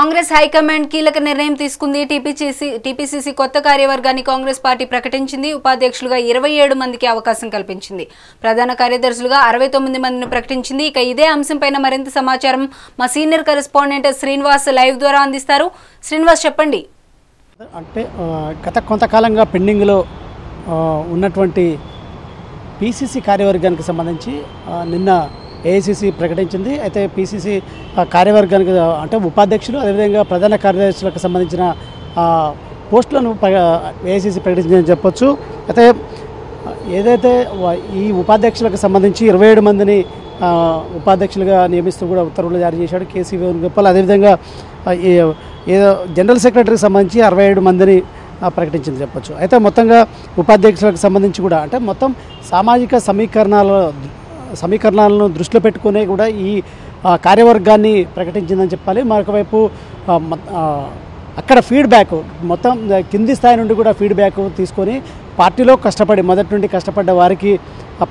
Congress high command కీలక నిర్ణయం తీసుకుంది. టీపీసీసీ కొత్త కార్యవర్గాన్ని కాంగ్రెస్ పార్టీ ప్రకటించింది. ఉపాధ్యక్షులుగా 27 మందికి అవకాశం కల్పించింది. ప్రధాన కార్యదర్శులుగా 69 మందిని ప్రకటించింది. ఇక ఇదే అంశంపైన మరింత సమాచారం మా సీనియర్ కరెస్పాండెంట్ శ్రీనివాస్ లైవ్ ద్వారా అందిస్తారు. శ్రీనివాస్, చెప్పండి. అంటే గత కొంతకాలంగా పెండింగ్లో ఉన్నటువంటి పీసీసీ కార్యవర్గానికి సంబంధించి నిన్న ఏఐసీసీ ప్రకటించింది. అయితే పీసీసీ కార్యవర్గానికి అంటే ఉపాధ్యక్షులు అదేవిధంగా ప్రధాన కార్యదర్శులకు సంబంధించిన పోస్టులను ఏఐసీసీ ప్రకటించిందని చెప్పొచ్చు. అయితే ఏదైతే ఈ ఉపాధ్యక్షులకు సంబంధించి 27 మందిని ఉపాధ్యక్షులుగా నియమిస్తూ కూడా ఉత్తర్వులు జారీ చేశాడు కేసీ వేణుగోపాల్. అదేవిధంగా ఏదో జనరల్ సెక్రటరీకి సంబంధించి 67 మందిని ప్రకటించింది చెప్పొచ్చు. అయితే మొత్తంగా ఉపాధ్యక్షులకు సంబంధించి కూడా అంటే మొత్తం సామాజిక సమీకరణాలను దృష్టిలో పెట్టుకునే కూడా ఈ కార్యవర్గాన్ని ప్రకటించిందని చెప్పాలి. మరొకవైపు అక్కడ ఫీడ్బ్యాక్ మొత్తం కింది స్థాయి నుండి కూడా ఫీడ్బ్యాక్ తీసుకొని పార్టీలో మొదటి నుండి కష్టపడ్డ వారికి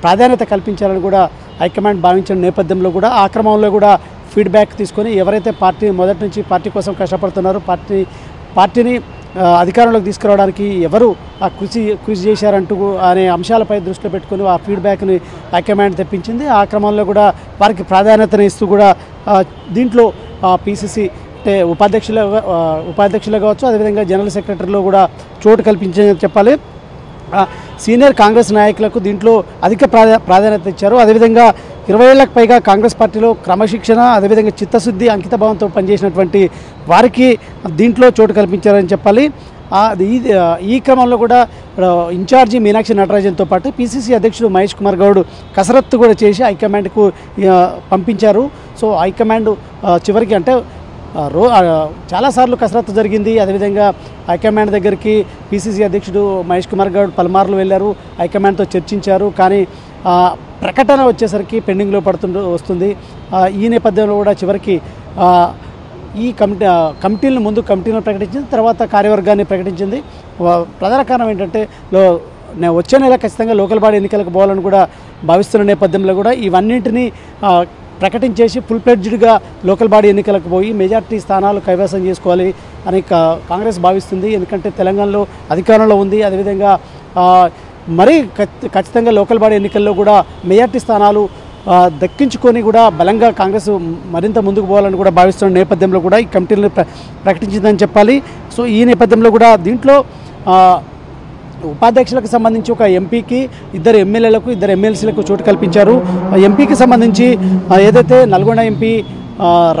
ప్రాధాన్యత కల్పించాలని కూడా హైకమాండ్ భావించిన నేపథ్యంలో కూడా ఆ క్రమంలో కూడా ఫీడ్బ్యాక్ తీసుకొని ఎవరైతే మొదటి నుంచి పార్టీ కోసం కష్టపడుతున్నారో పార్టీని అధికారంలోకి తీసుకురావడానికి ఎవరు కృషి చేశారంటూ అనే అంశాలపై దృష్టిలో పెట్టుకుని ఆ ఫీడ్బ్యాక్ని హైకమాండ్ తెప్పించింది. ఆ క్రమంలో కూడా వారికి ప్రాధాన్యతను ఇస్తూ కూడా దీంట్లో పీసీసీ అంటే ఉపాధ్యక్షులు కావచ్చు, అదేవిధంగా జనరల్ సెక్రటరీలో కూడా చోటు కల్పించిందని చెప్పాలి. సీనియర్ కాంగ్రెస్ నాయకులకు దీంట్లో అధిక ప్రాధాన్యత ఇచ్చారు. అదేవిధంగా 20 ఏళ్లకు పైగా కాంగ్రెస్ పార్టీలో క్రమశిక్షణ అదేవిధంగా చిత్తశుద్ధి అంకితభావంతో పనిచేసినటువంటి వారికి దీంట్లో చోటు కల్పించారని చెప్పాలి. ఈ క్రమంలో కూడా ఇన్ఛార్జి మీనాక్షి నటరాజన్తో పాటు పీసీసీ అధ్యక్షుడు మహేష్ కుమార్ గౌడ్ కసరత్తు కూడా చేసి హైకమాండ్కు పంపించారు. సో హైకమాండ్ చివరికి అంటే చాలాసార్లు కసరత్తు జరిగింది. అదేవిధంగా హైకమాండ్ దగ్గరికి పీసీసీ అధ్యక్షుడు మహేష్ కుమార్ గౌడ్ పలుమార్లు వెళ్ళారు, హైకమాండ్తో చర్చించారు. కానీ ప్రకటన వచ్చేసరికి పెండింగ్లో వస్తుంది. ఈ నేపథ్యంలో కూడా చివరికి ఈ కమిటీలను ప్రకటించింది, తర్వాత కార్యవర్గాన్ని ప్రకటించింది. ప్రధాన కారణం ఏంటంటే వచ్చే నెల ఖచ్చితంగా లోకల్ బాడీ ఎన్నికలకు పోవాలని కూడా భావిస్తున్న నేపథ్యంలో కూడా ఇవన్నింటినీ ప్రకటించేసి ఫుల్ ప్లెడ్జ్డ్గా లోకల్ బాడీ ఎన్నికలకు పోయి మెజార్టీ స్థానాలు కైవసం చేసుకోవాలి అని కాంగ్రెస్ భావిస్తుంది. ఎందుకంటే తెలంగాణలో అధికారంలో ఉంది. అదేవిధంగా మరీ ఖచ్చితంగా లోకల్ బాడీ ఎన్నికల్లో కూడా మెజార్టీ స్థానాలు దక్కించుకొని కూడా బలంగా కాంగ్రెస్ మరింత ముందుకు పోవాలని కూడా భావిస్తున్న నేపథ్యంలో కూడా ఈ కమిటీలను ప్రకటించిందని చెప్పాలి. సో ఈ నేపథ్యంలో కూడా దీంట్లో ఉపాధ్యక్షులకు సంబంధించి ఒక ఎంపీకి, 2 ఎమ్మెల్యేలకు, 2 ఎమ్మెల్సీలకు చోటు కల్పించారు. ఎంపీకి సంబంధించి ఏదైతే నల్గొండ ఎంపీ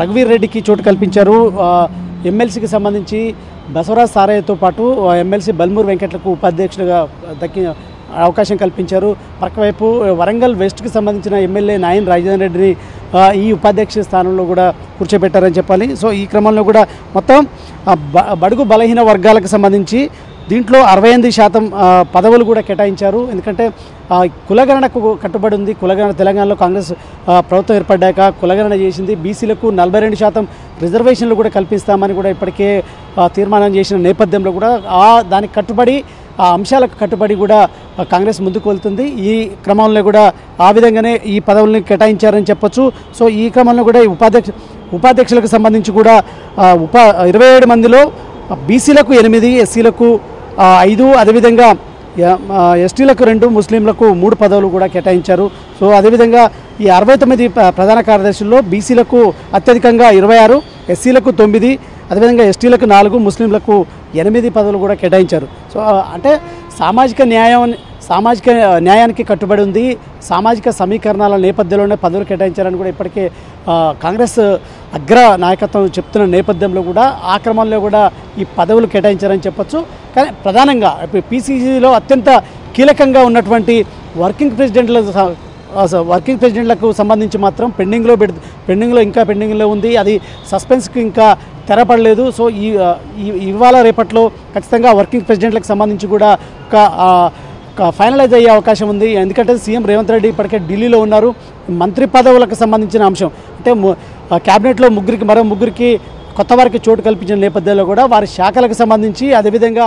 రఘువీర్ రెడ్డికి చోటు కల్పించారు. ఎమ్మెల్సీకి సంబంధించి బసవరాజ్ సారయ్యతో పాటు ఎమ్మెల్సీ బల్మూర్ వెంకట్లకు ఉపాధ్యక్షులుగా అవకాశం కల్పించారు. పక్కవైపు వరంగల్ వెస్ట్కి సంబంధించిన ఎమ్మెల్యే నాయన్ రాజేందర్ రెడ్డిని ఈ ఉపాధ్యక్ష స్థానంలో కూడా కూర్చోబెట్టారని చెప్పాలి. సో ఈ క్రమంలో కూడా మొత్తం బడుగు బలహీన వర్గాలకు సంబంధించి దీంట్లో 68% పదవులు కూడా కేటాయించారు. ఎందుకంటే కులగణనకు కట్టుబడి ఉంది. తెలంగాణలో కాంగ్రెస్ ప్రభుత్వం ఏర్పడ్డాక కులగణన చేసింది. బీసీలకు 42% రిజర్వేషన్లు కూడా కల్పిస్తామని కూడా ఇప్పటికే తీర్మానం చేసిన నేపథ్యంలో కూడా దానికి కట్టుబడి ఆ అంశాలకు కట్టుబడి కూడా కాంగ్రెస్ ముందుకు వెళ్తుంది. ఈ క్రమంలో కూడా ఆ విధంగానే ఈ పదవుల్ని కేటాయించారని చెప్పొచ్చు. సో ఈ క్రమంలో కూడా ఈ ఉపాధ్యక్షులకు సంబంధించి కూడా 27 మందిలో బీసీలకు 8, ఎస్సీలకు 5, అదేవిధంగా ఎస్టీలకు 2, ముస్లింలకు 3 పదవులు కూడా కేటాయించారు. సో అదేవిధంగా ఈ 69 ప్రధాన కార్యదర్శుల్లో బీసీలకు అత్యధికంగా 26, ఎస్సీలకు 9, అదేవిధంగా ఎస్టీలకు 4, ముస్లింలకు 8 పదవులు కూడా కేటాయించారు. సో అంటే సామాజిక న్యాయానికి కట్టుబడి ఉంది. సామాజిక సమీకరణాల నేపథ్యంలోనే పదవులు కేటాయించారని కూడా ఇప్పటికే కాంగ్రెస్ అగ్ర నాయకత్వం చెప్తున్న నేపథ్యంలో కూడా ఆ క్రమంలో కూడా ఈ పదవులు కేటాయించారని చెప్పొచ్చు. కానీ ప్రధానంగా పీసీసీలో అత్యంత కీలకంగా ఉన్నటువంటి వర్కింగ్ ప్రెసిడెంట్లకు సంబంధించి మాత్రం పెండింగ్లో ఉంది. అది సస్పెన్స్కి ఇంకా తెరపడలేదు. సో ఇవాళ రేపట్లో ఖచ్చితంగా వర్కింగ్ ప్రెసిడెంట్లకు సంబంధించి కూడా ఫైనలైజ్ అయ్యే అవకాశం ఉంది. ఎందుకంటే సీఎం రేవంత్ రెడ్డి ఇప్పటికే ఢిల్లీలో ఉన్నారు. మంత్రి పదవులకు సంబంధించిన అంశం అంటే క్యాబినెట్లో మరో ముగ్గురికి కొత్త వారికి చోటు కల్పించిన నేపథ్యంలో కూడా వారి శాఖలకు సంబంధించి అదేవిధంగా